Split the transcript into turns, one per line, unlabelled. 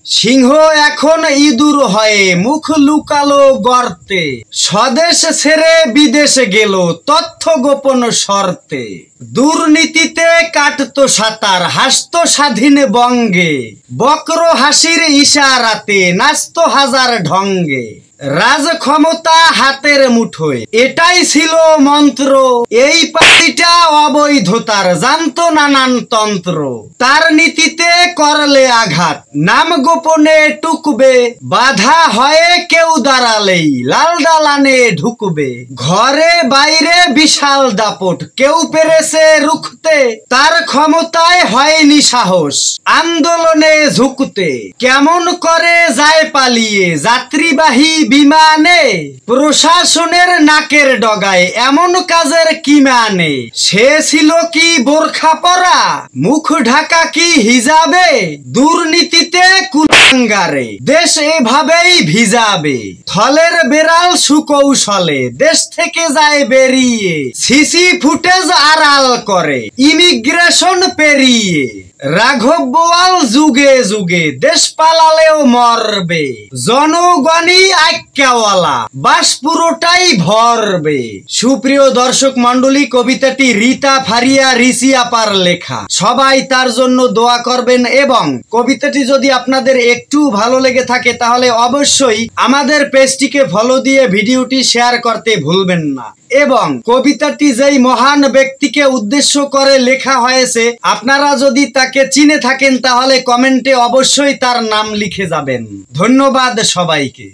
সিংহ এখন ইঁদুর হয়ে মুখ লুকালো গর্তে, স্বদেশ ছেড়ে বিদেশে গেল তথ্য গোপন শর্তে। দুর্নীতিতে কাটতো সাঁতার, হাসতো স্বাধীন বঙ্গে, বক্র হাসির ইশারাতে নাচতো হাজার ঢঙ্গে। রাজ ক্ষমতা হাতের মুঠোয় এটাই ছিল মন্ত্র, এই পার্টিটা অবৈধতার জানতো নানান তন্ত্র। তার নীতিতে করলে আঘাত নাম গোপনে টুকবে, বাধা হয়ে কেউ দাঁড়ালেই লাল দালানে ঢুকবে। ঘরে বাইরে বিশাল দাপট কেউ পেরেছে রুখতে, তার ক্ষমতায় হয়নি সাহস আন্দোলনে ঝুঁকতে। কেমন করে যায় পালিয়ে যাত্রীবাহী বিমানে, প্রশাসনের নাকের ডগায় এমন কাজের কি মানে। সে ছিল কি বোরখা পরা, মুখ ঢাকা কি হিজাবে, দুর্নীতিতে কুলাঙ্গারে দেশ এভাবেই ভিজাবে। থলের বেড়াল সুকৌশলে দেশ থেকে যায় বেরিয়ে, সিসি ফুটেজ আড়াল করে ইমিগ্রেশন পেরিয়ে। রাঘব বোয়াল যুগে যুগে দেশ পালালেও মরবে, জনগণই আক্কাওয়ালা বাস পুরোটাই ভরবে। সুপ্রিয় দর্শক মন্ডলী, কবিতাটি রীতা ফারিয়া ঋষি আপার লেখা। সবাই তার জন্য দোয়া করবেন এবং কবিতাটি যদি আপনাদের একটু ভালো লেগে থাকে তাহলে অবশ্যই আমাদের পেজটিকে ফলো দিয়ে ভিডিওটি শেয়ার করতে ভুলবেন না। এবং কবিতাটি যেই মহান ব্যক্তিকে উদ্দেশ্য করে লেখা হয়েছে আপনারা যদি তাকে চিনে থাকেন তাহলে কমেন্টে অবশ্যই তার নাম লিখে যাবেন। ধন্যবাদ সবাইকে।